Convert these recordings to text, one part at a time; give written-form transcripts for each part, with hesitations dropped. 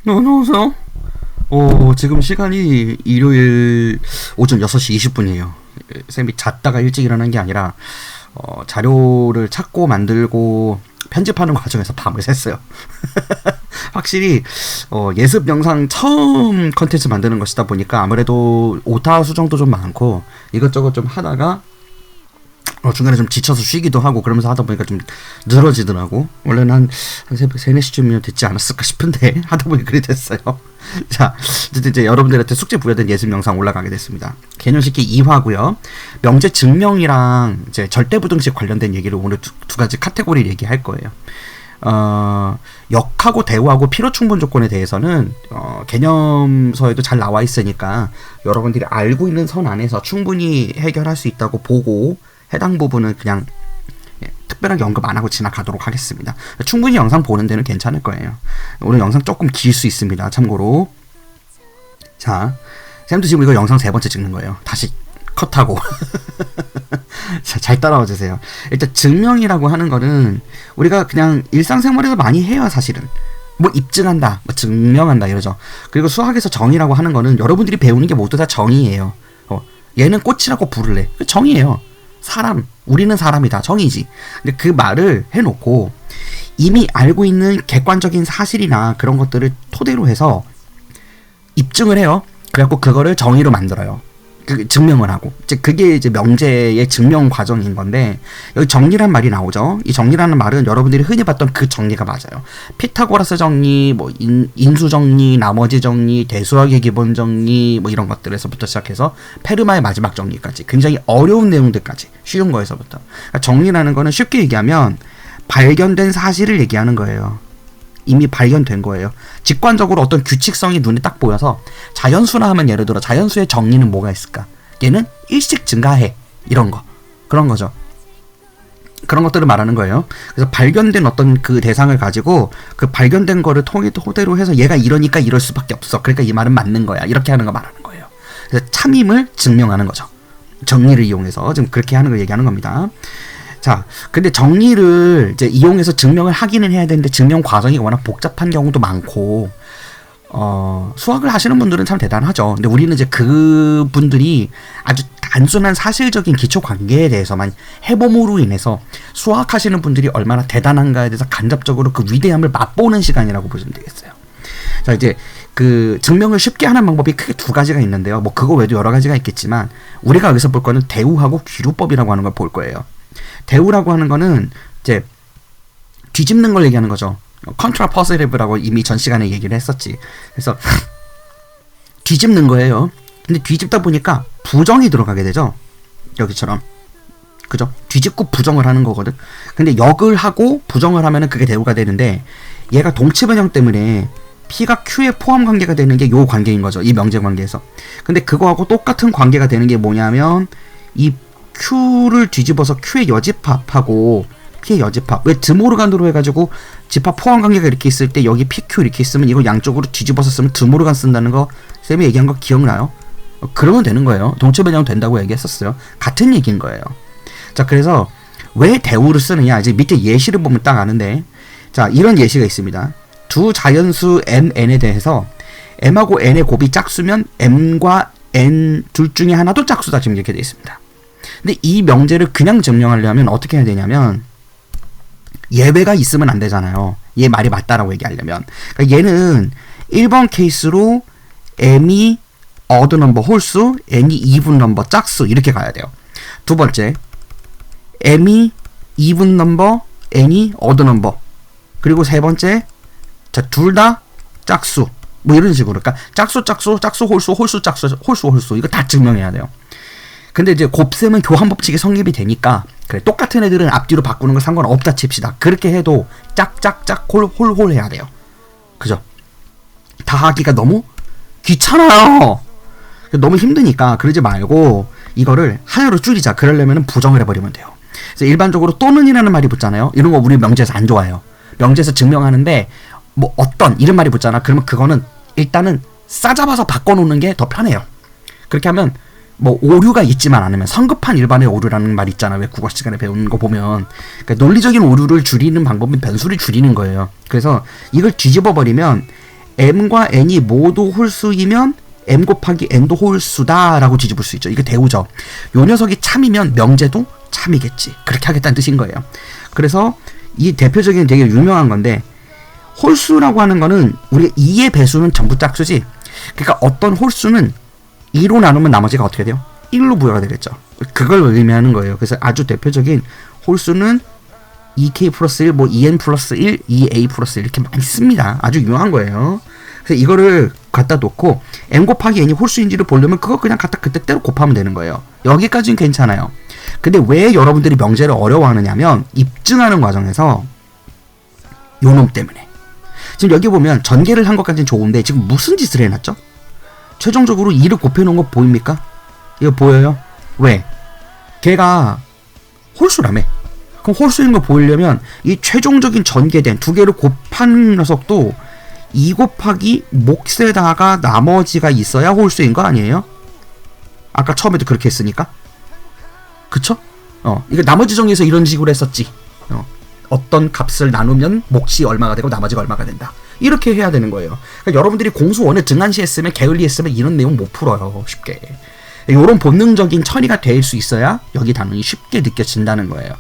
안녕하세요. 지금 시간이 일요일 오전 6시 20분이에요. 쌤이 잤다가 일찍 일어난 게 아니라 자료를 찾고 만들고 편집하는 과정에서 밤을 샜어요. 확실히 예습 영상 처음 컨텐츠 만드는 것이다 보니까 아무래도 오타 수정도 좀 많고 이것저것 좀 하다가 중간에 좀 지쳐서 쉬기도 하고 그러면서 하다 보니까 좀 늘어지더라고. 원래는 한 3, 4시쯤이면 됐지 않았을까 싶은데 하다 보니 그리 됐어요. 자, 이제 여러분들한테 숙제 부여된 예습 영상 올라가게 됐습니다. 개념식기 2화고요. 명제 증명이랑 이제 절대부등식 관련된 얘기를 오늘 두 가지 카테고리를 얘기할 거예요. 역하고 대우하고 필요충분 조건에 대해서는 개념서에도 잘 나와 있으니까 여러분들이 알고 있는 선 안에서 충분히 해결할 수 있다고 보고 해당 부분은 그냥 특별하게 언급 안 하고 지나가도록 하겠습니다. 충분히 영상 보는 데는 괜찮을 거예요. 오늘 영상 조금 길 수 있습니다. 참고로. 자, 쌤도 지금 이거 영상 3번째 찍는 거예요. 다시 컷하고. 자, 잘 따라와 주세요. 일단 증명이라고 하는 거는 우리가 그냥 일상생활에서 많이 해요, 사실은. 뭐 입증한다, 뭐 증명한다 이러죠. 그리고 수학에서 정의라고 하는 거는 여러분들이 배우는 게 모두 다 정의예요. 얘는 꽃이라고 부를래. 정의예요. 사람, 우리는 사람이다. 정의지. 근데 그 말을 해놓고 이미 알고 있는 객관적인 사실이나 그런 것들을 토대로 해서 입증을 해요. 그래갖고 그거를 정의로 만들어요. 증명을 하고. 그게 이제 명제의 증명 과정인 건데, 여기 정리란 말이 나오죠. 이 정리라는 말은 여러분들이 흔히 봤던 그 정리가 맞아요. 피타고라스 정리, 뭐 인수 정리, 나머지 정리, 대수학의 기본 정리, 뭐 이런 것들에서부터 시작해서 페르마의 마지막 정리까지 굉장히 어려운 내용들까지 쉬운 거에서부터. 그러니까 정리라는 거는 쉽게 얘기하면 발견된 사실을 얘기하는 거예요. 이미 발견된 거예요. 직관적으로 어떤 규칙성이 눈에 딱 보여서 자연수나 하면 예를 들어 자연수의 정리는 뭐가 있을까? 얘는 일씩 증가해. 이런 거. 그런 거죠. 그런 것들을 말하는 거예요. 그래서 발견된 어떤 그 대상을 가지고 그 발견된 거를 토대로 해서 얘가 이러니까 이럴 수밖에 없어. 그러니까 이 말은 맞는 거야. 이렇게 하는 거 말하는 거예요. 그래서 참임을 증명하는 거죠. 정리를 이용해서 지금 그렇게 하는 걸 얘기하는 겁니다. 자, 근데 정리를 이제 이용해서 증명을 하기는 해야 되는데 증명 과정이 워낙 복잡한 경우도 많고, 수학을 하시는 분들은 참 대단하죠. 근데 우리는 이제 그분들이 아주 단순한 사실적인 기초 관계에 대해서만 해봄으로 인해서 수학하시는 분들이 얼마나 대단한가에 대해서 간접적으로 그 위대함을 맛보는 시간이라고 보시면 되겠어요. 자, 이제 그 증명을 쉽게 하는 방법이 크게 2가지가 있는데요. 뭐 그거 외에도 여러 가지가 있겠지만 우리가 여기서 볼 거는 대우하고 귀류법이라고 하는 걸 볼 거예요. 대우라고 하는 거는 이제 뒤집는 걸 얘기하는 거죠. contrapositive라고 이미 전 시간에 얘기를 했었지. 그래서 뒤집는 거예요. 근데 뒤집다 보니까 부정이 들어가게 되죠. 여기처럼. 그죠? 뒤집고 부정을 하는 거거든. 근데 역을 하고 부정을 하면은 그게 대우가 되는데 얘가 동치 변형 때문에 P가 Q의 포함 관계가 되는 게 요 관계인 거죠. 이 명제 관계에서. 근데 그거하고 똑같은 관계가 되는 게 뭐냐면 이 Q를 뒤집어서 Q의 여집합하고 P의 여집합. 왜 드모르간으로 해가지고 집합 포함 관계가 이렇게 있을 때 여기 PQ 이렇게 있으면 이걸 양쪽으로 뒤집어서 쓰면 드모르간 쓴다는 거 쌤이 얘기한 거 기억나요? 그러면 되는 거예요. 동체 변형 된다고 얘기했었어요. 같은 얘기인 거예요. 자, 그래서 왜 대우를 쓰느냐? 이제 밑에 예시를 보면 딱 아는데, 자, 이런 예시가 있습니다. 두 자연수 m, n에 대해서 m하고 n의 곱이 짝수면 m과 n 둘 중에 하나도 짝수다. 지금 이렇게 되어 있습니다. 근데 이 명제를 그냥 증명하려면 어떻게 해야 되냐면 예외가 있으면 안 되잖아요. 얘 말이 맞다라고 얘기하려면. 그러니까 얘는 1번 케이스로 m이 odd number 홀수, n이 even number 짝수 이렇게 가야 돼요. 두 번째, m이 even number, n이 odd number. 그리고 세 번째, 자, 둘 다 짝수. 뭐 이런 식으로. 그러니까 짝수, 홀수, 홀수, 짝수, 홀수. 이거 다 증명해야 돼요. 근데 이제 곱셈은 교환 법칙이 성립이 되니까 그래, 똑같은 애들은 앞뒤로 바꾸는 거 상관없다 칩시다. 그렇게 해도 짝짝짝 홀 해야 돼요. 그죠? 다 하기가 너무 귀찮아요. 너무 힘드니까 그러지 말고 이거를 하나로 줄이자. 그러려면 부정을 해버리면 돼요. 그래서 일반적으로 또는이라는 말이 붙잖아요. 이런 거 우리 명제에서 안 좋아해요. 명제에서 증명하는데 뭐 어떤 이런 말이 붙잖아. 그러면 그거는 일단은 싸잡아서 바꿔놓는 게 더 편해요. 그렇게 하면 뭐 오류가 있지만 않으면 성급한 일반의 오류라는 말 있잖아. 왜 국어 시간에 배우는 거 보면. 그러니까 논리적인 오류를 줄이는 방법은 변수를 줄이는 거예요. 그래서 이걸 뒤집어 버리면 m과 n이 모두 홀수이면 m 곱하기 n도 홀수다라고 뒤집을 수 있죠. 이게 대우죠. 요 녀석이 참이면 명제도 참이겠지. 그렇게 하겠다는 뜻인 거예요. 그래서 이 대표적인 되게 유명한 건데, 홀수라고 하는 거는 우리가 2의 배수는 전부 짝수지. 그러니까 어떤 홀수는 2로 나누면 나머지가 어떻게 돼요? 1로 부여가 되겠죠. 그걸 의미하는 거예요. 그래서 아주 대표적인 홀수는 2k 플러스 1, 뭐 2n 플러스 1, 2a 플러스 1 이렇게 많이 씁니다. 아주 유명한 거예요. 그래서 이거를 갖다 놓고 m 곱하기 n이 홀수인지를 보려면 그거 그냥 갖다 그때대로 곱하면 되는 거예요. 여기까지는 괜찮아요. 근데 왜 여러분들이 명제를 어려워하느냐면 입증하는 과정에서 요놈 때문에. 지금 여기 보면 전개를 한 것까지는 좋은데 지금 무슨 짓을 해놨죠? 최종적으로 2를 곱해놓은 거 보입니까? 이거 보여요? 왜? 걔가 홀수라며. 그럼 홀수인 거 보이려면 이 최종적인 전개된 두 개를 곱한 녀석도 2 곱하기 몫에다가 나머지가 있어야 홀수인 거 아니에요? 아까 처음에도 그렇게 했으니까. 그쵸? 이거 나머지 정리해서 이런 식으로 했었지. 어떤 값을 나누면 몫이 얼마가 되고 나머지가 얼마가 된다. 이렇게 해야 되는 거예요. 그러니까 여러분들이 공수원을 등한시 했으면 게을리 했으면 이런 내용 못 풀어요. 쉽게. 이런 본능적인 처리가 될 수 있어야 여기 단원이 쉽게 느껴진다는 거예요.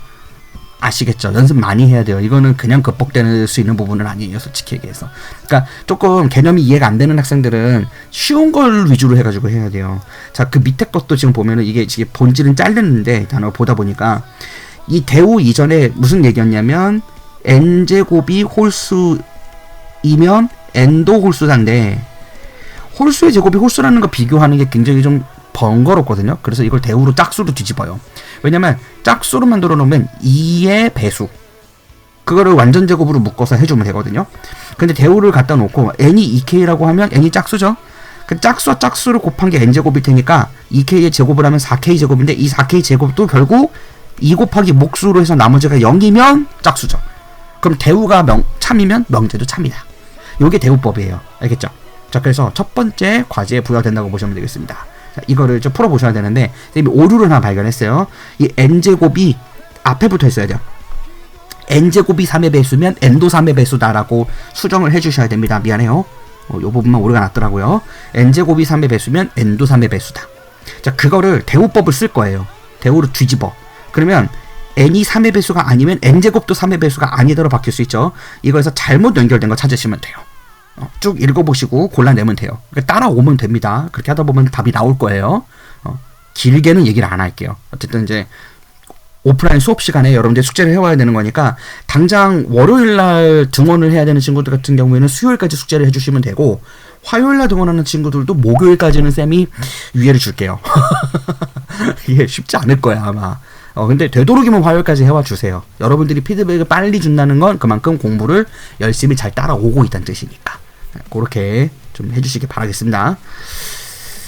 아시겠죠? 연습 많이 해야 돼요. 이거는 그냥 극복될 수 있는 부분은 아니에요. 솔직히 얘기해서. 그러니까 조금 개념이 이해가 안 되는 학생들은 쉬운 걸 위주로 해가지고 해야 돼요. 자, 그 밑에 것도 지금 보면은 이게 지금 본질은 잘렸는데 단어 보다 보니까 이 대우 이전에 무슨 얘기였냐면 n제곱이 홀수이면 n도 홀수인데 홀수의 제곱이 홀수라는 거 비교하는 게 굉장히 좀 번거롭거든요. 그래서 이걸 대우로 짝수로 뒤집어요. 왜냐면 짝수로 만들어 놓으면 2의 배수 그거를 완전 제곱으로 묶어서 해주면 되거든요. 근데 대우를 갖다 놓고 n이 2k라고 하면 n이 짝수죠. 그 짝수와 짝수를 곱한 게 n제곱일 테니까 2k의 제곱을 하면 4k 제곱인데 이 4k 제곱도 결국 2 곱하기 몫으로 해서 나머지가 0이면 짝수죠. 그럼 대우가 참이면 명제도 참이다. 요게 대우법이에요. 알겠죠? 자, 그래서 첫 번째 과제에 부여된다고 보시면 되겠습니다. 자, 이거를 좀 풀어보셔야 되는데 이미 오류를 하나 발견했어요. 이 n제곱이 앞에 붙어 있어야 돼요. n제곱이 3의 배수면 n도 3의 배수다라고 수정을 해주셔야 됩니다. 미안해요. 요 부분만 오류가 났더라고요. n제곱이 3의 배수면 n도 3의 배수다. 자, 그거를 대우법을 쓸 거예요. 대우로 뒤집어. 그러면 n이 3의 배수가 아니면 n제곱도 3의 배수가 아니더라 바뀔 수 있죠. 이거에서 잘못 연결된 거 찾으시면 돼요. 쭉 읽어보시고 골라내면 돼요. 그러니까 따라오면 됩니다. 그렇게 하다 보면 답이 나올 거예요. 길게는 얘기를 안 할게요. 어쨌든 이제 오프라인 수업 시간에 여러분들 숙제를 해와야 되는 거니까 당장 월요일날 등원을 해야 되는 친구들 같은 경우에는 수요일까지 숙제를 해주시면 되고 화요일날 등원하는 친구들도 목요일까지는 쌤이 유예를 줄게요. 이게 쉽지 않을 거야 아마. 근데 되도록이면 화요일까지 해와 주세요. 여러분들이 피드백을 빨리 준다는 건 그만큼 공부를 열심히 잘 따라오고 있다는 뜻이니까. 그렇게 좀 해주시기 바라겠습니다.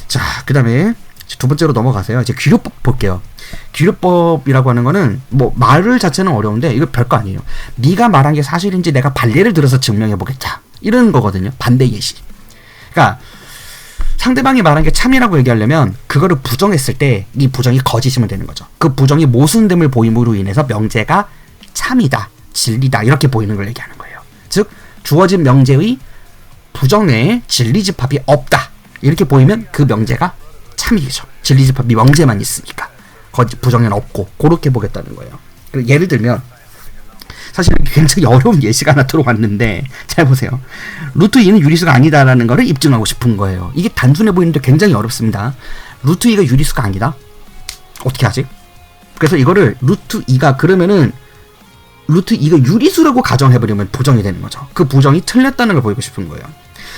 자, 그 다음에 두 번째로 넘어가세요. 이제 귀료법 볼게요. 귀료법이라고 하는 거는 뭐 말을 자체는 어려운데 이거 별거 아니에요. 네가 말한 게 사실인지 내가 반례를 들어서 증명해 보겠다. 이런 거거든요. 반대 예시. 그러니까 상대방이 말한 게 참이라고 얘기하려면 그거를 부정했을 때 이 부정이 거짓이면 되는 거죠. 그 부정이 모순됨을 보임으로 인해서 명제가 참이다, 진리다 이렇게 보이는 걸 얘기하는 거예요. 즉 주어진 명제의 부정에 진리집합이 없다 이렇게 보이면 그 명제가 참이죠. 진리집합이 명제만 있으니까 부정에는 없고 그렇게 보겠다는 거예요. 예를 들면 사실 굉장히 어려운 예시가 하나 들어왔는데 잘 보세요. 루트 2는 유리수가 아니다라는 거를 입증하고 싶은 거예요. 이게 단순해 보이는데 굉장히 어렵습니다. 루트 2가 유리수가 아니다? 어떻게 하지? 그래서 이거를 루트 2가 그러면은 루트 2가 유리수라고 가정해버리면 부정이 되는 거죠. 그 부정이 틀렸다는 걸 보이고 싶은 거예요.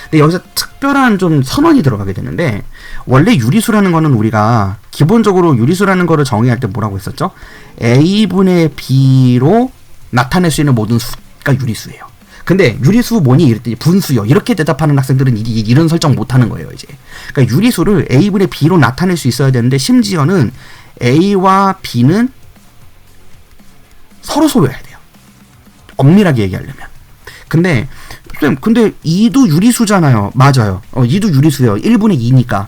근데 여기서 특별한 좀 선언이 들어가게 되는데 원래 유리수라는 거는 우리가 기본적으로 유리수라는 거를 정의할 때 뭐라고 했었죠? a분의 b로 나타낼 수 있는 모든 수가 유리수예요. 근데 유리수 뭐니? 이랬더니 분수요. 이렇게 대답하는 학생들은 이런 설정 못하는 거예요. 이제 그러니까 유리수를 a분의 b로 나타낼 수 있어야 되는데 심지어는 a와 b는 서로 소유해야 돼요. 엄밀하게 얘기하려면. 근데 2도 유리수잖아요. 맞아요. 2도 유리수예요. 1분의 2니까.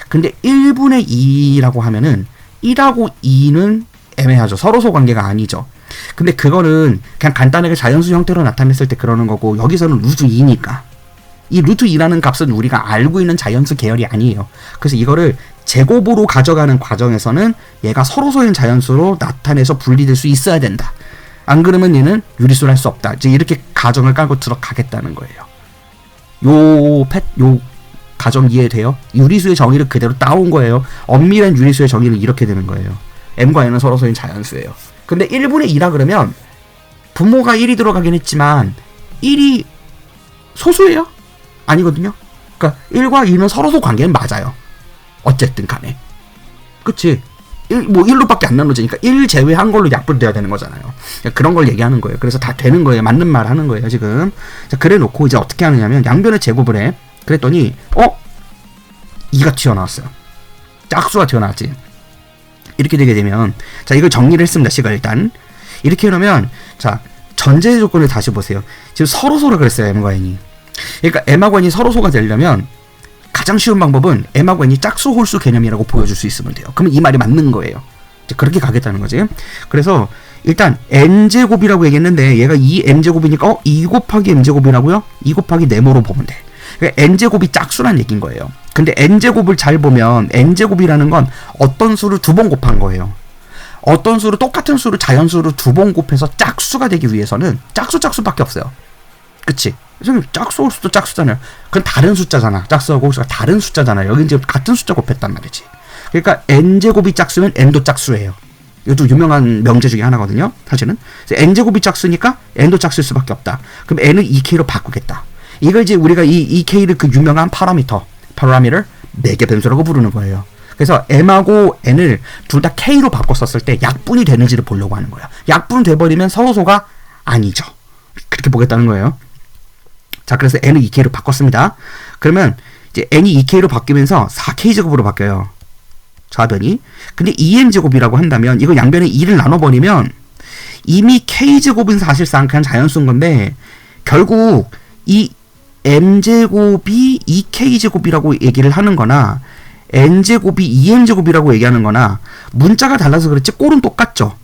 근데 1분의 2라고 하면은 1하고 2는 애매하죠. 서로소 관계가 아니죠. 근데 그거는 그냥 간단하게 자연수 형태로 나타냈을 때 그러는 거고, 여기서는 루트 2니까 이 루트 2라는 값은 우리가 알고 있는 자연수 계열이 아니에요. 그래서 이거를 제곱으로 가져가는 과정에서는 얘가 서로소인 자연수로 나타내서 분리될 수 있어야 된다. 안 그러면 얘는 유리수를 할 수 없다. 이제 이렇게 가정을 깔고 들어가겠다는 거예요. 요 가정 이해돼요? 유리수의 정의를 그대로 따온 거예요. 엄밀한 유리수의 정의는 이렇게 되는 거예요. m과 n은 서로소인 자연수예요. 근데 1분의 2라 그러면 분모가 1이 들어가긴 했지만 1이 소수예요? 아니거든요. 그러니까 1과 2는 서로소 관계는 맞아요. 어쨌든 간에. 그치? 1로밖에 안 나눠지니까 1 제외한 걸로 약분돼야 되는 거잖아요. 그런 걸 얘기하는 거예요. 그래서 다 되는 거예요. 맞는 말 하는 거예요, 지금. 자, 그래 놓고 이제 어떻게 하느냐면 양변을 제곱을 해. 그랬더니 2가 튀어나왔어요. 짝수가 튀어나왔지. 이렇게 되게 되면, 자, 이걸 정리를 했습니다. 시가 일단 이렇게 해놓으면, 자, 전제 조건을 다시 보세요. 지금 서로소라 그랬어요, m과 n이. 그러니까 m하고 n이 서로소가 되려면 가장 쉬운 방법은 m하고 n이 짝수 홀수 개념이라고 보여줄 수 있으면 돼요. 그러면 이 말이 맞는 거예요. 그렇게 가겠다는 거지. 그래서 일단 n제곱이라고 얘기했는데 얘가 2m제곱이니까 2 곱하기 m제곱이라고요? 2 곱하기 네모로 보면 돼. 그러니까 n제곱이 짝수란 얘기인 거예요. 근데 n제곱을 잘 보면 n제곱이라는 건 어떤 수를 두 번 곱한 거예요. 어떤 수를, 똑같은 수를 자연수로 두 번 곱해서 짝수가 되기 위해서는 짝수밖에 없어요. 그치? 선생님, 짝수 홀수도 짝수잖아요. 그건 다른 숫자잖아. 짝수하고 홀수가 다른 숫자잖아요. 여기 이제 같은 숫자 곱했단 말이지. 그러니까 n제곱이 짝수면 n도 짝수예요. 이것도 유명한 명제 중에 하나거든요, 사실은. 그래서 n제곱이 짝수니까 n도 짝수일 수밖에 없다. 그럼 n을 2k로 바꾸겠다. 이걸 이제 우리가 이 2k를 그 유명한 파라미터 4개 변수라고 부르는 거예요. 그래서 m하고 n을 둘 다 k로 바꿨었을 때 약분이 되는지를 보려고 하는 거예요. 약분 돼버리면 서로소가 아니죠. 그렇게 보겠다는 거예요. 자, 그래서 n을 2k로 바꿨습니다. 그러면 이제 n이 2k로 바뀌면서 4k제곱으로 바뀌어요. 좌변이. 근데 2m제곱이라고 한다면 이거 양변에 2를 나눠버리면 이미 k제곱은 사실상 그냥 자연수인 건데, 결국 이 m제곱이 2k제곱이라고 얘기를 하는 거나 n제곱이 2m제곱이라고 얘기하는 거나 문자가 달라서 그렇지 꼴은 똑같죠.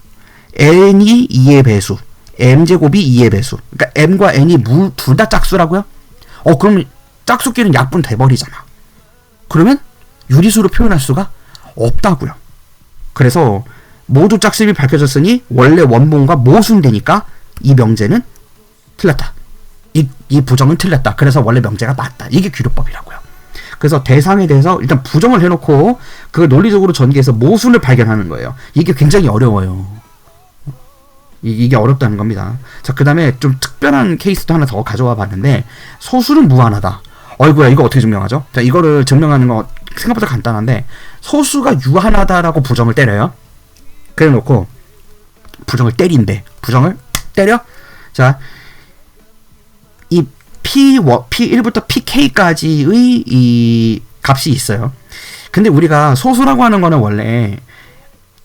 n이 2의 배수, m제곱이 2의 배수. 그러니까 m과 n이 둘 다 짝수라고요? 그럼 짝수끼리는 약분 돼버리잖아. 그러면 유리수로 표현할 수가 없다고요. 그래서 모두 짝수임이 밝혀졌으니 원래 원본과 모순되니까 이 명제는 틀렸다. 이 부정은 틀렸다. 그래서 원래 명제가 맞다. 이게 규律법이라고요. 그래서 대상에 대해서 일단 부정을 해놓고 그걸 논리적으로 전개해서 모순을 발견하는 거예요. 이게 굉장히 어려워요. 이게 어렵다는 겁니다. 자, 그 다음에 좀 특별한 케이스도 하나 더 가져와 봤는데, 소수는 무한하다. 어이구야, 이거 어떻게 증명하죠? 자, 이거를 증명하는 거 생각보다 간단한데, 소수가 유한하다라고 부정을 때려요. 그래 놓고 부정을 때린대. 부정을 때려. 자, 이 P1부터 PK까지의 이 값이 있어요. 근데 우리가 소수라고 하는 거는 원래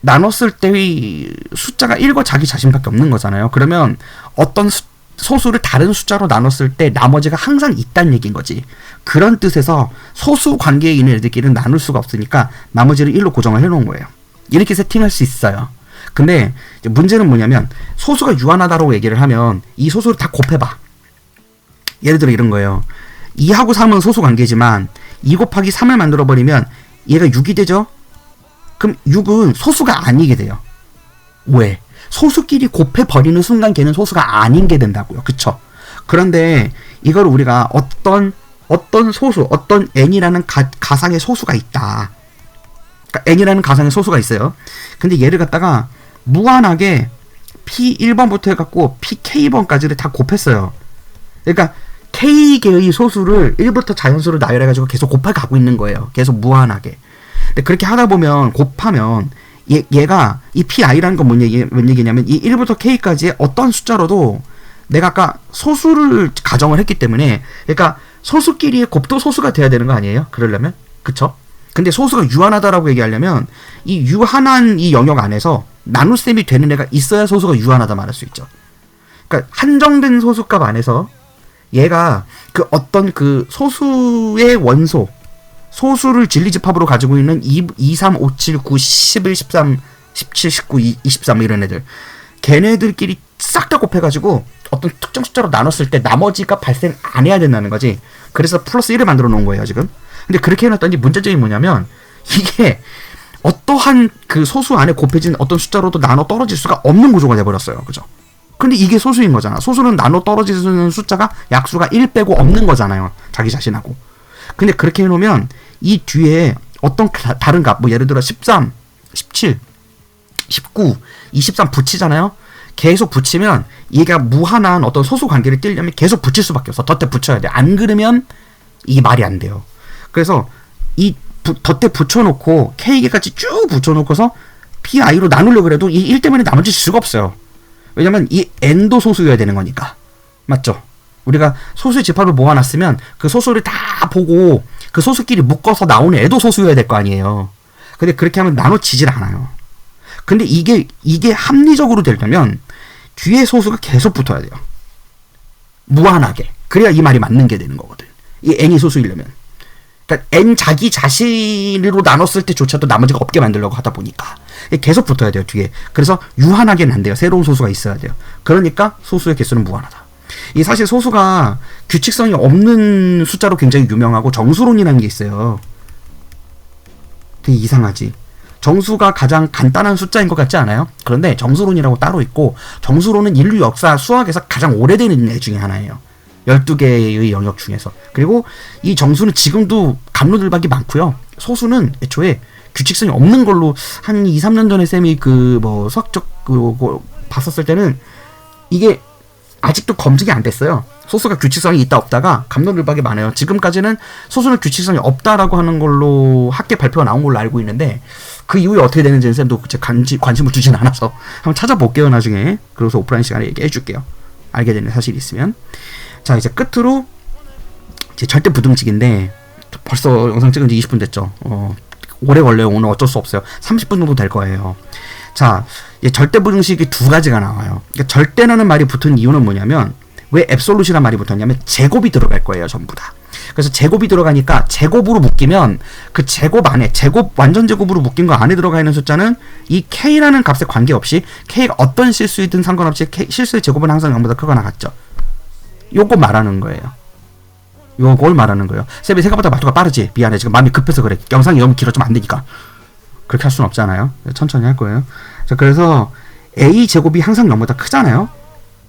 나눴을 때의 숫자가 1과 자기 자신밖에 없는 거잖아요. 그러면 어떤 소수를 다른 숫자로 나눴을 때 나머지가 항상 있다는 얘기인 거지. 그런 뜻에서 소수 관계에 있는 애들끼리는 나눌 수가 없으니까 나머지를 1로 고정을 해놓은 거예요. 이렇게 세팅할 수 있어요. 근데 이제 문제는 뭐냐면, 소수가 유한하다고 얘기를 하면 이 소수를 다 곱해봐. 예를 들어 이런 거예요. 2하고 3은 소수 관계지만 2 곱하기 3을 만들어버리면 얘가 6이 되죠? 그럼 6은 소수가 아니게 돼요. 왜? 소수끼리 곱해버리는 순간 걔는 소수가 아닌 게 된다고요. 그쵸? 그런데 이걸 우리가 어떤 소수, 어떤 n이라는 가상의 소수가 있다. 그러니까 n이라는 가상의 소수가 있어요. 근데 얘를 갖다가 무한하게 P1번부터 해갖고 PK번까지를 다 곱했어요. 그러니까 K개의 소수를 1부터 자연수로 나열해가지고 계속 곱해가고 있는 거예요. 계속 무한하게. 근데 그렇게 하다 보면, 곱하면 얘가 이 PI라는 건 뭔 얘기냐면 이 1부터 K까지의 어떤 숫자로도 내가 아까 소수를 가정을 했기 때문에, 그러니까 소수끼리의 곱도 소수가 돼야 되는 거 아니에요? 그러려면? 그쵸? 근데 소수가 유한하다라고 얘기하려면 이 유한한 이 영역 안에서 나눗셈이 되는 애가 있어야 소수가 유한하다 말할 수 있죠. 그러니까 한정된 소수값 안에서 얘가 그 어떤 그 소수의 원소, 소수를 진리집합으로 가지고 있는 2, 3, 5, 7, 9, 11, 13, 17, 19, 23 이런 애들, 걔네들끼리 싹 다 곱해가지고 어떤 특정 숫자로 나눴을 때 나머지가 발생 안 해야 된다는 거지. 그래서 플러스 1을 만들어 놓은 거예요 지금. 근데 그렇게 해놨더니 문제점이 뭐냐면, 이게 어떠한 그 소수 안에 곱해진 어떤 숫자로도 나눠 떨어질 수가 없는 구조가 돼버렸어요. 그죠? 근데 이게 소수인 거잖아. 소수는 나눠 떨어지는 숫자가 약수가 1 빼고 없는 거잖아요. 자기 자신하고. 근데 그렇게 해놓으면 이 뒤에 어떤 다른 값, 뭐 예를 들어 13, 17, 19, 23 붙이잖아요. 계속 붙이면 얘가 무한한 어떤 소수 관계를 띄려면 계속 붙일 수밖에 없어. 덧대 붙여야 돼. 안 그러면 이게 말이 안 돼요. 그래서 이 덧대 붙여놓고 K개까지 쭉 붙여놓고서 PI로 나누려고 해도 이 1 때문에 나머지 수가 없어요. 왜냐면 이 N도 소수여야 되는 거니까. 맞죠? 우리가 소수의 집합을 모아놨으면 그 소수를 다 보고 그 소수끼리 묶어서 나오는 애도 소수여야 될 거 아니에요. 근데 그렇게 하면 나눠지질 않아요. 근데 이게 합리적으로 되려면 뒤에 소수가 계속 붙어야 돼요. 무한하게. 그래야 이 말이 맞는 게 되는 거거든. 이 N이 소수이려면. 그러니까 N 자기 자신으로 나눴을 때조차도 나머지가 없게 만들려고 하다 보니까 계속 붙어야 돼요 뒤에. 그래서 유한하게는 안 돼요. 새로운 소수가 있어야 돼요. 그러니까 소수의 개수는 무한하다. 이 사실 소수가 규칙성이 없는 숫자로 굉장히 유명하고 정수론이라는 게 있어요. 되게 이상하지. 정수가 가장 간단한 숫자인 것 같지 않아요? 그런데 정수론이라고 따로 있고, 정수론은 인류 역사 수학에서 가장 오래된 애 중에 하나예요. 12개의 영역 중에서. 그리고 이 정수는 지금도 갑론을박이 많고요. 소수는 애초에 규칙성이 없는 걸로 한 2, 3년 전에 쌤이 수학적 봤었을 때는 이게 아직도 검증이 안 됐어요. 소수가 규칙성이 있다 없다가 갑론을박이 많아요. 지금까지는 소수는 규칙성이 없다라고 하는 걸로 학계 발표가 나온 걸로 알고 있는데, 그 이후에 어떻게 되는지는 쌤도 관심을 두진 않아서 한번 찾아볼게요 나중에. 그래서 오프라인 시간에 얘기해 줄게요. 알게 되는 사실이 있으면. 자, 이제 끝으로 이제 절대 부등식인데, 벌써 영상 찍은 지 20분 됐죠. 오래 걸려요. 오늘 어쩔 수 없어요. 30분 정도 될 거예요. 자, 이제 절대 부등식이 두 가지가 나와요. 그러니까 절대라는 말이 붙은 이유는 뭐냐면, 왜 앱솔루트란 말이 붙었냐면 제곱이 들어갈 거예요, 전부 다. 그래서 제곱이 들어가니까 제곱으로 묶이면 그 제곱 안에, 완전 제곱으로 묶인 거 안에 들어가 있는 숫자는 이 K라는 값에 관계없이 K가 어떤 실수이든 상관없이 실수의 제곱은 항상 0보다 크거나 같죠. 요거 말하는 거예요. 요걸 말하는 거예요. 쌤이 생각보다 말투가 빠르지? 미안해. 지금 마음이 급해서 그래. 영상이 너무 길어지면 안 되니까. 그렇게 할 수는 없잖아요. 천천히 할 거예요. 자, 그래서 A 제곱이 항상 0보다 크잖아요.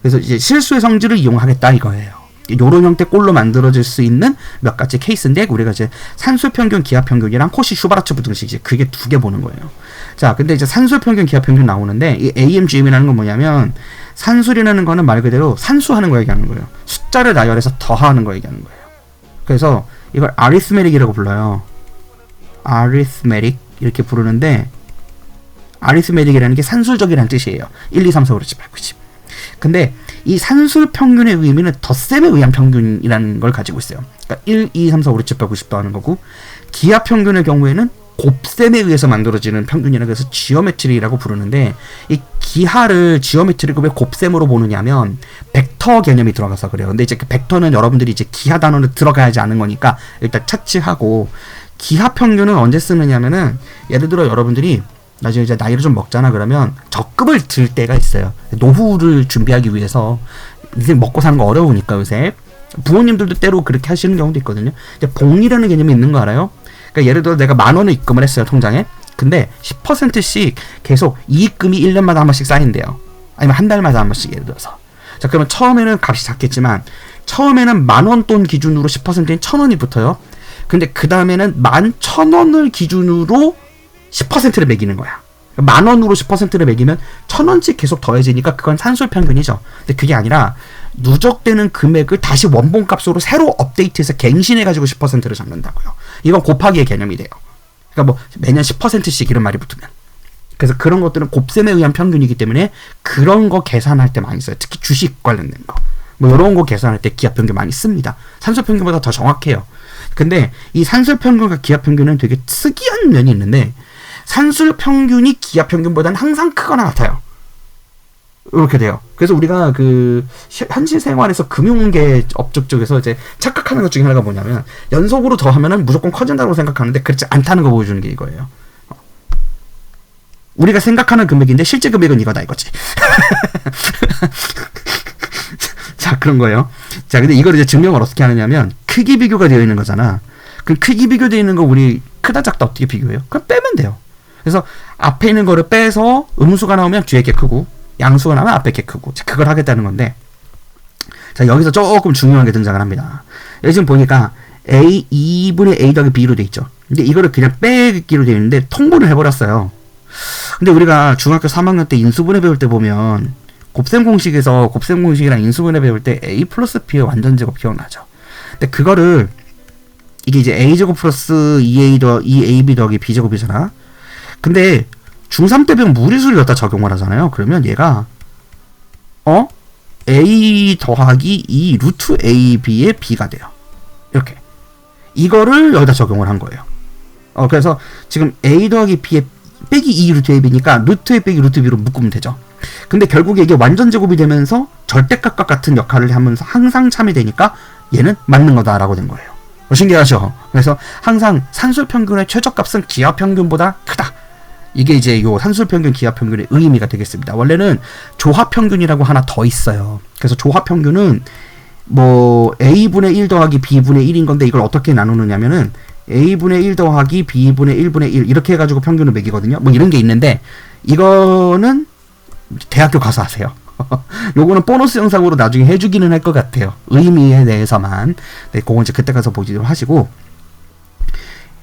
그래서 이제 실수의 성질을 이용하겠다 이거예요. 요런 형태 꼴로 만들어질 수 있는 몇 가지 케이스인데, 우리가 이제 산술 평균, 기하 평균이랑 코시 슈바르츠 부등식, 이제 그게 두 개 보는 거예요. 자, 근데 이제 산술 평균, 기하 평균 나오는데, 이 AMGM이라는 건 뭐냐면, 산술이라는 거는 말 그대로 산수하는 거 얘기하는 거예요. 숫자를 나열해서 더하는 거 얘기하는 거예요. 그래서 이걸 아리스메틱이라고 불러요. 아리스메틱 이렇게 부르는데, 아리스메틱이라는 게 산술적이라는 뜻이에요. 1, 2, 3, 4, 5, 6, 7, 8, 9, 10. 근데 이 산술 평균의 의미는 덧셈에 의한 평균이라는 걸 가지고 있어요. 그러니까 1, 2, 3, 4, 5, 6, 7, 8, 90도 하는 거고, 기하 평균의 경우에는 곱셈에 의해서 만들어지는 평균이라 그래서 지오메트리라고 부르는데, 이 기하를 지오메트리고 왜 곱셈으로 보느냐면 벡터 개념이 들어가서 그래요. 근데 이제 그 벡터는 여러분들이 이제 기하 단어는 들어가야지 않은 거니까 일단 차치하고, 기하 평균은 언제 쓰느냐면은, 예를 들어 여러분들이 나중에 이제 나이를 좀 먹잖아. 그러면 적금을 들 때가 있어요. 노후를 준비하기 위해서. 인생 먹고 사는 거 어려우니까 요새. 부모님들도 때로 그렇게 하시는 경우도 있거든요. 근데 복리라는 개념이 있는 거 알아요? 그러니까 예를 들어 내가 10,000원을 입금을 했어요, 통장에. 근데 10%씩 계속 이익금이 1년마다 한 번씩 쌓인대요. 아니면 한 달마다 한 번씩, 예를 들어서. 자, 그러면 처음에는 값이 작겠지만, 처음에는 10,000원 돈 기준으로 10%인 1,000원이 붙어요. 근데 그 다음에는 11,000원을 기준으로 10%를 매기는 거야. 10,000원으로 10%를 매기면 1,000원씩 계속 더해지니까 그건 산술 평균이죠. 근데 그게 아니라 누적되는 금액을 다시 원본값으로 새로 업데이트해서 갱신해가지고 10%를 잡는다고요. 이건 곱하기의 개념이 돼요. 그러니까 뭐 매년 10%씩 이런 말이 붙으면. 그래서 그런 것들은 곱셈에 의한 평균이기 때문에 그런 거 계산할 때 많이 써요. 특히 주식 관련된 거. 뭐 이런 거 계산할 때 기하 평균 많이 씁니다. 산술 평균보다 더 정확해요. 근데 이 산술 평균과 기하 평균은 되게 특이한 면이 있는데, 산술 평균이 기하 평균보다는 항상 크거나 같아요. 이렇게 돼요. 그래서 우리가 그 현실 생활에서 금융계 업적 쪽에서 이제 착각하는 것 중에 하나가 뭐냐면 연속으로 더 하면은 무조건 커진다고 생각하는데 그렇지 않다는 거 보여주는 게 이거예요. 우리가 생각하는 금액인데 실제 금액은 이거다 이거지. 자, 그런 거예요. 자, 근데 이걸 이제 증명을 어떻게 하느냐면 크기 비교가 되어 있는 거잖아. 그럼 크기 비교되어 있는 거 우리 크다 작다 어떻게 비교해요? 그럼 빼면 돼요. 그래서 앞에 있는 거를 빼서 음수가 나오면 뒤에 게 크고 양수가 나오면 앞에 게 크고, 자, 그걸 하겠다는 건데, 자, 여기서 조금 중요한 게 등장을 합니다. 여기 지금 보니까 A 2분의 A 더하기 B로 돼 있죠. 근데 이거를 그냥 빼기로 되어 있는데 통분을 해버렸어요. 근데 우리가 중학교 3학년 때 인수분해 배울 때 보면 곱셈 공식에서 곱셈 공식이랑 인수분해 배울 때 A 플러스 B의 완전제곱 기억나죠? 근데 그거를 이게 이제 A제곱 플러스 2AB 더하기 B제곱이잖아. 근데 중3 때 배운 무리수를 갖다 적용을 하잖아요. 그러면 얘가 A 더하기 2 루트 AB의 B가 돼요. 이렇게 이거를 여기다 적용을 한 거예요. 그래서 지금 A 더하기 B의 빼기 2 루트 AB니까 루트 A 빼기 루트 B로 묶으면 되죠. 근데 결국에 이게 완전 제곱이 되면서 절대값과 같은 역할을 하면서 항상 참이 되니까 얘는 맞는 거다라고 된 거예요. 신기하죠? 그래서 항상 산술평균의 최저값은 기하평균보다 크다. 이게 이제 요 산술평균, 기하평균의 의미가 되겠습니다. 원래는 조합평균이라고 하나 더 있어요. 그래서 조합평균은 뭐 A분의 1 더하기 B분의 1인 건데 이걸 어떻게 나누느냐면은 A분의 1 더하기 B분의 1분의 1 이렇게 해가지고 평균을 매기거든요. 뭐 이런 게 있는데 이거는 대학교 가서 하세요. 요거는 보너스 영상으로 나중에 해주기는 할 것 같아요. 의미에 대해서만. 네, 그건 이제 그때 가서 보기로 하시고,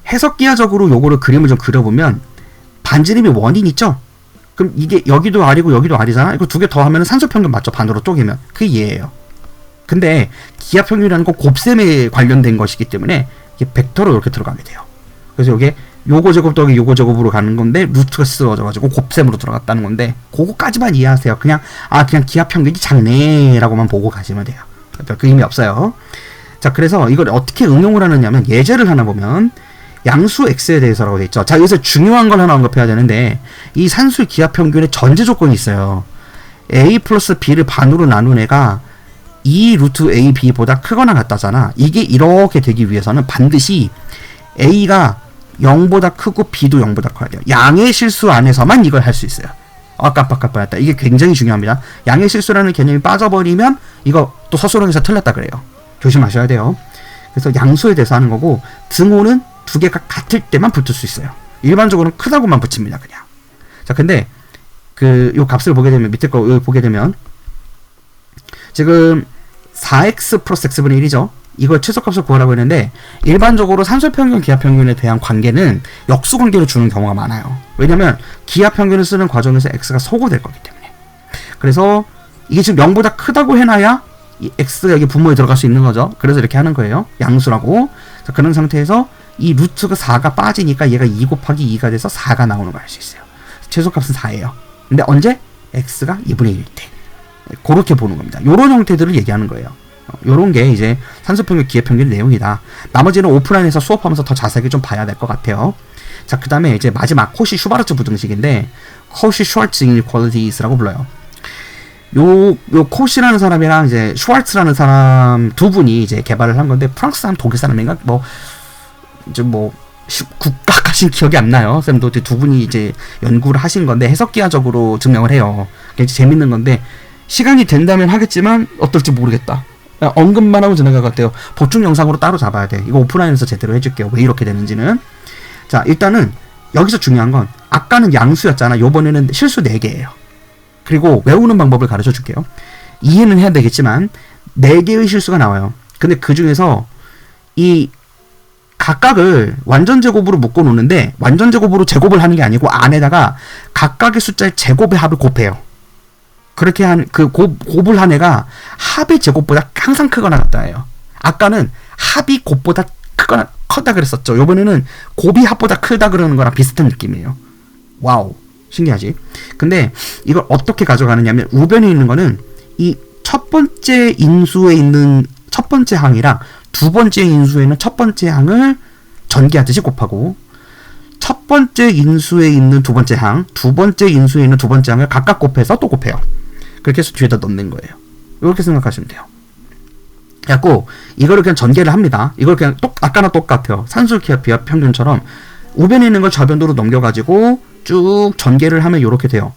해석기하적으로 요거를 그림을 좀 그려보면 반지름이 원인 있죠? 그럼 이게 여기도 R이고 여기도 R이잖아? 이거 두 개 더 하면 산술평균 맞죠? 반으로 쪼개면. 그게 얘예요. 근데 기하평균이라는 건 곱셈에 관련된 것이기 때문에 이게 벡터로 이렇게 들어가게 돼요. 그래서 이게 요거 제곱 더하기 요거 제곱으로 가는 건데 루트가 쓰여져가지고 곱셈으로 들어갔다는 건데 그거까지만 이해하세요. 그냥 기하평균이 작네라고만 보고 가시면 돼요. 그 의미 없어요. 자, 그래서 이걸 어떻게 응용을 하느냐면 예제를 하나 보면 양수 x에 대해서라고 돼 있죠. 자, 여기서 중요한 걸 하나 언급해야 되는데 이 산수 기하평균에 전제 조건이 있어요. a 플러스 b를 반으로 나눈 애가 2 루트 ab보다 크거나 같다잖아. 이게 이렇게 되기 위해서는 반드시 a가 0보다 크고 b도 0보다 커야 돼요. 양의 실수 안에서만 이걸 할 수 있어요. 깜빡 뻔했다. 이게 굉장히 중요합니다. 양의 실수라는 개념이 빠져버리면 이거 또 서술형에서 틀렸다 그래요. 조심하셔야 돼요. 그래서 양수에 대해서 하는 거고 등호는 두 개가 같을 때만 붙을 수 있어요. 일반적으로는 크다고만 붙입니다. 그냥. 자, 근데 요 값을 보게 되면 밑에 거 보게 되면 지금 4x 플러스 x분의 1이죠. 이걸 최소값을 구하라고 했는데 일반적으로 산술평균, 기하평균에 대한 관계는 역수관계로 주는 경우가 많아요. 왜냐면 기하평균을 쓰는 과정에서 x가 소거될 거기 때문에. 그래서 이게 지금 0보다 크다고 해놔야 이 x가 여기 분모에 들어갈 수 있는 거죠. 그래서 이렇게 하는 거예요. 양수라고. 자, 그런 상태에서 이 루트가 4가 빠지니까 얘가 2 곱하기 2가 돼서 4가 나오는 걸 알 수 있어요. 최소값은 4예요. 근데 언제? x가 2분의 1일 때. 그렇게 보는 겁니다. 요런 형태들을 얘기하는 거예요. 요런 게 이제 산술평균, 기하평균 내용이다. 나머지는 오프라인에서 수업하면서 더 자세하게 좀 봐야 될 것 같아요. 자, 그 다음에 이제 마지막 코시 슈바르츠 부등식인데 코시 슈왈츠 이니퀄리티스라고 불러요. 요 코시라는 사람이랑 이제 슈왈츠라는 사람 두 분이 이제 개발을 한 건데 프랑스 사람, 독일 사람인가 국가 가신 기억이 안 나요. 쌤도 두 분이 이제 연구를 하신 건데 해석기하적으로 증명을 해요. 굉장히 재밌는 건데 시간이 된다면 하겠지만 어떨지 모르겠다. 언급만 하고 지나갈 것 같아요. 보충 영상으로 따로 잡아야 돼. 이거 오프라인에서 제대로 해줄게요. 왜 이렇게 되는지는. 자, 일단은 여기서 중요한 건 아까는 양수였잖아. 요번에는 실수 4개예요. 그리고 외우는 방법을 가르쳐 줄게요. 이해는 해야 되겠지만 4개의 실수가 나와요. 근데 그 중에서 이 각각을 완전 제곱으로 묶어 놓는데 완전 제곱으로 제곱을 하는 게 아니고 안에다가 각각의 숫자의 제곱의 합을 곱해요. 그렇게 한 곱을 한 애가 합의 제곱보다 항상 크거나 같다예요. 아까는 합이 곱보다 크다 그랬었죠. 이번에는 곱이 합보다 크다 그러는 거랑 비슷한 느낌이에요. 와우, 신기하지? 근데 이걸 어떻게 가져가느냐면 우변에 있는 거는 이 첫 번째 인수에 있는 첫 번째 항이랑 두 번째 인수에 있는 첫 번째 항을 전개하듯이 곱하고 첫 번째 인수에 있는 두 번째 항, 두 번째 인수에 있는 두 번째 항을 각각 곱해서 또 곱해요. 그렇게 해서 뒤에다 넣는 거예요. 이렇게 생각하시면 돼요. 그래갖고 이거를 그냥 전개를 합니다. 이걸 그냥 아까랑 똑같아요. 산술기압 비합 평균처럼 우변에 있는 걸 좌변으로 넘겨가지고 쭉 전개를 하면 이렇게 돼요.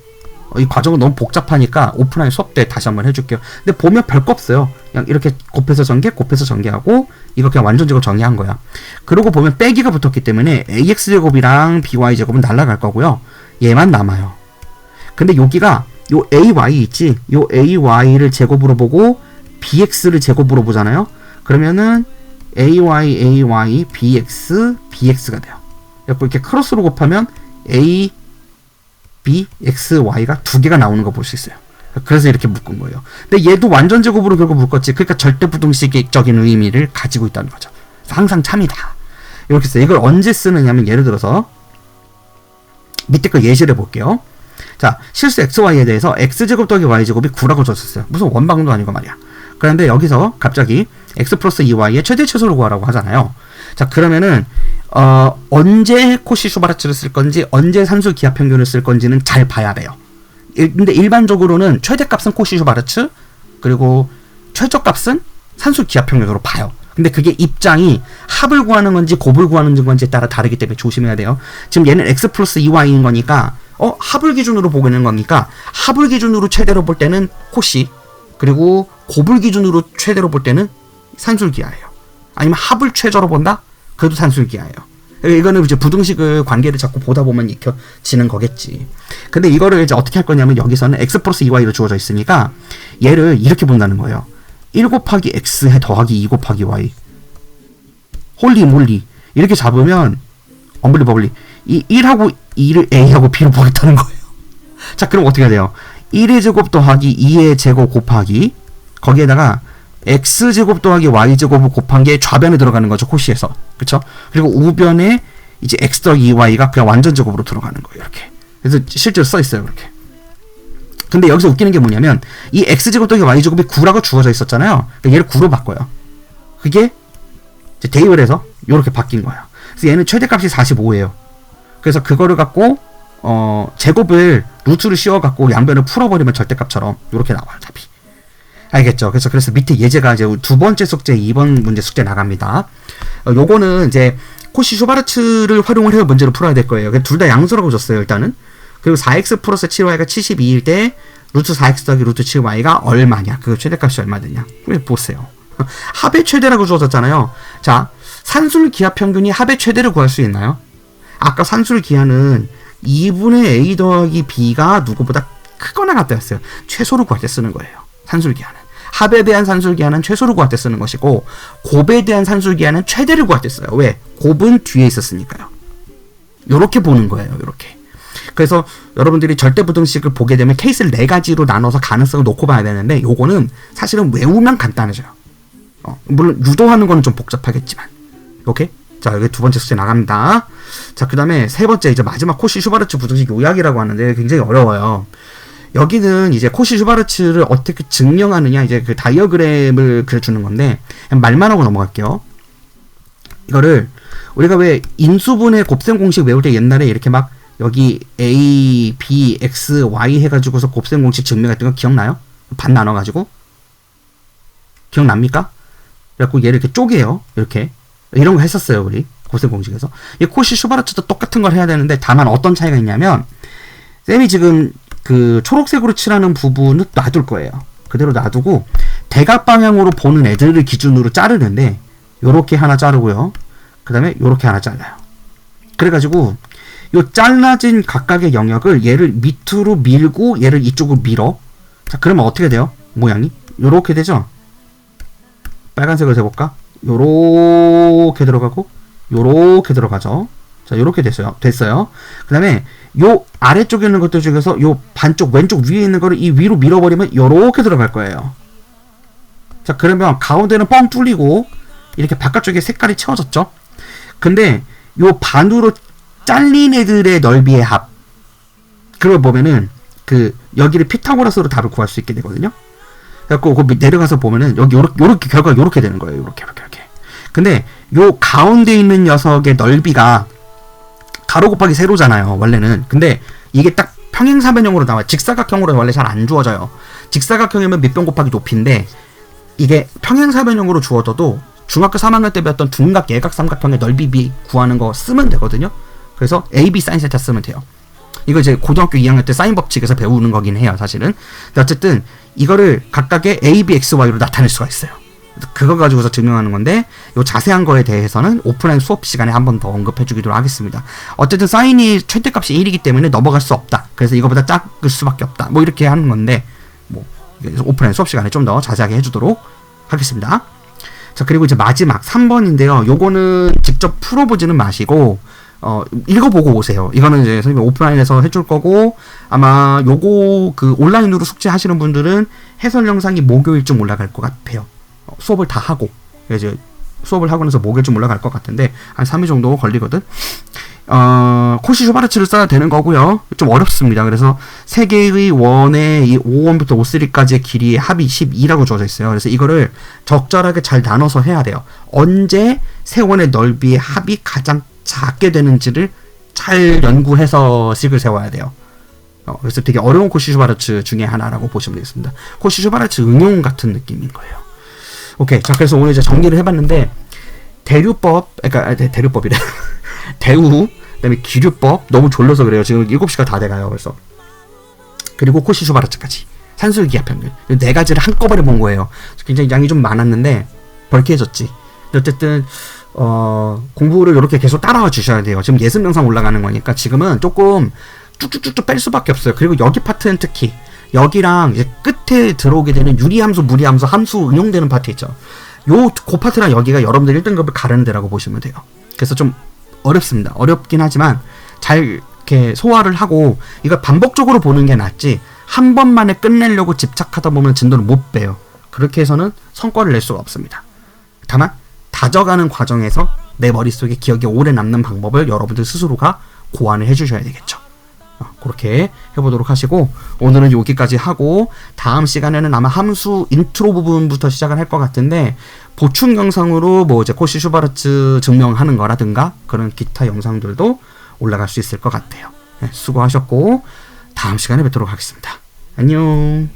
이 과정은 너무 복잡하니까 오프라인 수업 때 다시 한번 해줄게요. 근데 보면 별거 없어요. 그냥 이렇게 곱해서 전개하고 이거 그냥 완전제곱 정의한 거야. 그러고 보면 빼기가 붙었기 때문에 ax제곱이랑 by제곱은 날아갈 거고요. 얘만 남아요. 근데 여기가 요 ay 있지? 요 ay를 제곱으로 보고 bx를 제곱으로 보잖아요. 그러면은 ay bx가 돼요. 이렇게 크로스로 곱하면 a b, x, y가 두 개가 나오는 거 볼 수 있어요. 그래서 이렇게 묶은 거예요. 근데 얘도 완전 제곱으로 결국 묶었지. 그러니까 절대부등식적인 의미를 가지고 있다는 거죠. 항상 참이다. 이렇게 써요. 이걸 언제 쓰느냐면 예를 들어서 밑에 거 예시를 볼게요. 자, 실수 xy에 대해서 x제곱 더하기 y제곱이 9라고 줬었어요. 무슨 원방도 아니고 말이야. 그런데 여기서 갑자기 x 플러스 2y의 최대 최소를 구하라고 하잖아요. 자, 그러면은 언제 코시 슈바르츠를 쓸 건지 언제 산술 기하 평균을 쓸 건지는 잘 봐야 돼요. 근데 일반적으로는 최대값은 코시 슈바르츠 그리고 최저값은 산술 기하 평균으로 봐요. 근데 그게 입장이 합을 구하는 건지 곱을 구하는 건지에 따라 다르기 때문에 조심해야 돼요. 지금 얘는 x 플러스 2y인 거니까 합을 기준으로 보고 있는 거니까 합을 기준으로 최대로 볼 때는 코시 그리고 곱을 기준으로 최대로 볼 때는 산술 기하예요. 아니면 합을 최저로 본다? 그래도 산술 기하예요. 이거는 이제 부등식을 관계를 자꾸 보다 보면 익혀지는 거겠지. 근데 이거를 이제 어떻게 할 거냐면 여기서는 x 플러스 2y로 주어져 있으니까 얘를 이렇게 본다는 거예요. 1 곱하기 x 더하기 2 곱하기 y. 홀리 몰리. 이렇게 잡으면 언블리버블리. 이 1하고 2를 a하고 b로 보겠다는 거예요. 자, 그럼 어떻게 해야 돼요? 1의 제곱 더하기 2의 제곱 곱하기 거기에다가 x제곱 더하기 y제곱을 곱한 게 좌변에 들어가는 거죠. 코시에서. 그쵸? 그리고 우변에 이제 x 더하기 2y가 그냥 완전 제곱으로 들어가는 거예요. 이렇게. 그래서 실제로 써 있어요. 이렇게. 근데 여기서 웃기는 게 뭐냐면 이 x제곱 더하기 y제곱이 9라고 주어져 있었잖아요. 그러니까 얘를 9로 바꿔요. 그게 이제 대입을 해서 이렇게 바뀐 거예요. 그래서 얘는 최대값이 45예요. 그래서 그거를 갖고 제곱을 루트를 씌워갖고 양변을 풀어버리면 절대값처럼 이렇게 나와요. 답이. 알겠죠? 그래서 밑에 예제가 이제 두 번째 숙제 2번 문제 숙제 나갑니다. 요거는 이제 코시 슈바르츠를 활용을 해서 문제를 풀어야 될 거예요. 둘 다 양수라고 줬어요, 일단은. 그리고 4x 플러스 7y가 72일 때 루트 4x 더하기 루트 7y가 얼마냐? 그 최대값이 얼마 되냐? 보세요. 합의 최대라고 주어졌잖아요. 자, 산술 기하 평균이 합의 최대를 구할 수 있나요? 아까 산술 기하는 2분의 a 더하기 b가 누구보다 크거나 같다였어요. 최소를 구할 때 쓰는 거예요. 산술기하는. 합에 대한 산술기하는 최소를 구할 때 쓰는 것이고 곱에 대한 산술기하는 최대를 구할 때 써요. 왜? 곱은 뒤에 있었으니까요. 요렇게 보는 거예요. 요렇게. 그래서 여러분들이 절대부등식을 보게 되면 케이스를 4가지로 나눠서 가능성을 놓고 봐야 되는데 요거는 사실은 외우면 간단해져요. 물론 유도하는 거는 좀 복잡하겠지만. 오케이? 자, 여기 두 번째 숙제 나갑니다. 자, 그 다음에 세 번째 이제 마지막 코시 슈바르츠 부등식 요약이라고 하는데 굉장히 어려워요. 여기는 이제 코시 슈바르츠를 어떻게 증명하느냐 이제 그 다이어그램을 그려주는 건데 그냥 말만 하고 넘어갈게요. 이거를 우리가 왜 인수분해 곱셈 공식 외울 때 옛날에 이렇게 막 여기 a, b, x, y 해가지고서 곱셈 공식 증명했던 거 기억나요? 반 나눠가지고 기억납니까? 그래갖고 얘를 이렇게 쪼개요. 이렇게 이런 거 했었어요 우리 곱셈 공식에서. 이 코시 슈바르츠도 똑같은 걸 해야 되는데 다만 어떤 차이가 있냐면 쌤이 지금 그 초록색으로 칠하는 부분은 놔둘 거예요. 그대로 놔두고 대각 방향으로 보는 애들을 기준으로 자르는데 요렇게 하나 자르고요. 그 다음에 요렇게 하나 잘라요. 그래가지고 요 잘라진 각각의 영역을 얘를 밑으로 밀고 얘를 이쪽으로 밀어. 자, 그러면 어떻게 돼요? 모양이 요렇게 되죠? 빨간색을 해볼까? 요렇게 들어가고 요렇게 들어가죠. 자, 요렇게 됐어요. 그 다음에 요 아래쪽에 있는 것들 중에서 요 반쪽 왼쪽 위에 있는 거를 이 위로 밀어버리면 요렇게 들어갈 거예요. 자, 그러면 가운데는 뻥 뚫리고 이렇게 바깥쪽에 색깔이 채워졌죠. 근데 요 반으로 잘린 애들의 넓이의 합, 그걸 보면은 그 여기를 피타고라스로 답을 구할 수 있게 되거든요. 그래갖고 그 내려가서 보면은 여기 요렇게 결과가 요렇게 되는 거예요. 요렇게. 근데 요 가운데 있는 녀석의 넓이가 가로 곱하기 세로잖아요 원래는. 근데 이게 딱 평행사변형으로 나와요. 직사각형으로 원래 잘 안 주어져요. 직사각형이면 밑변 곱하기 높이인데 이게 평행사변형으로 주어져도 중학교 3학년 때 배웠던 둔각 예각 삼각형의 넓이 비 구하는 거 쓰면 되거든요. 그래서 AB 사인 세타 쓰면 돼요. 이거 이제 고등학교 2학년 때 사인 법칙에서 배우는 거긴 해요, 사실은. 근데 어쨌든 이거를 각각의 A, B, X, Y로 나타낼 수가 있어요. 그거 가지고서 증명하는 건데 요 자세한 거에 대해서는 오프라인 수업 시간에 한 번 더 언급해 주기로 하겠습니다. 어쨌든 사인이 최대값이 1이기 때문에 넘어갈 수 없다. 그래서 이거보다 작을 수밖에 없다. 뭐 이렇게 하는 건데 뭐 오프라인 수업 시간에 좀 더 자세하게 해주도록 하겠습니다. 자, 그리고 이제 마지막 3번인데요. 요거는 직접 풀어보지는 마시고 읽어보고 오세요. 이거는 이제 선생님이 오프라인에서 해줄 거고, 아마 요거 그 온라인으로 숙제하시는 분들은 해설 영상이 목요일쯤 올라갈 것 같아요. 수업을 다 하고, 이제 수업을 하고 나서 목요일쯤 올라갈 것 같은데 한 3일 정도 걸리거든. 코시 슈바르츠를 써야 되는 거고요. 좀 어렵습니다. 그래서 세 개의 원의 이 5원부터 5,3까지의 길이의 합이 12라고 주어져 있어요. 그래서 이거를 적절하게 잘 나눠서 해야 돼요. 언제 세 원의 넓이의 합이 가장 작게 되는지를 잘 연구해서 식을 세워야 돼요. 그래서 되게 어려운 코시 슈바르츠 중에 하나라고 보시면 되겠습니다. 코시 슈바르츠 응용 같은 느낌인 거예요. 오케이. 자, 그래서 오늘 이제 정리를 해봤는데, 대류법이래. 대우, 그 다음에 기류법, 너무 졸려서 그래요. 지금 7시가 다 돼가요. 그래서. 그리고 코시 슈바르츠까지. 산술기하 평균. 4가지를 한꺼번에 본 거예요. 굉장히 양이 좀 많았는데, 벌쾌해졌지. 어쨌든, 공부를 이렇게 계속 따라와 주셔야 돼요. 지금 예습 영상 올라가는 거니까 지금은 조금 쭉쭉쭉쭉 뺄 수밖에 없어요. 그리고 여기 파트는 특히, 여기랑 이제 끝에 들어오게 되는 유리함수, 무리함수, 함수 응용되는 파트 있죠. 그 파트랑 여기가 여러분들 1등급을 가르는 데라고 보시면 돼요. 그래서 좀 어렵습니다. 어렵긴 하지만 잘 이렇게 소화를 하고 이걸 반복적으로 보는 게 낫지 한 번만에 끝내려고 집착하다 보면 진도를 못 빼요. 그렇게 해서는 성과를 낼 수가 없습니다. 다만 다져가는 과정에서 내 머릿속에 기억이 오래 남는 방법을 여러분들 스스로가 고안을 해주셔야 되겠죠. 그렇게 해보도록 하시고 오늘은 여기까지 하고 다음 시간에는 아마 함수 인트로 부분부터 시작을 할 것 같은데 보충 영상으로 뭐 이제 코시 슈바르츠 증명하는 거라든가 그런 기타 영상들도 올라갈 수 있을 것 같아요. 네, 수고하셨고 다음 시간에 뵙도록 하겠습니다. 안녕.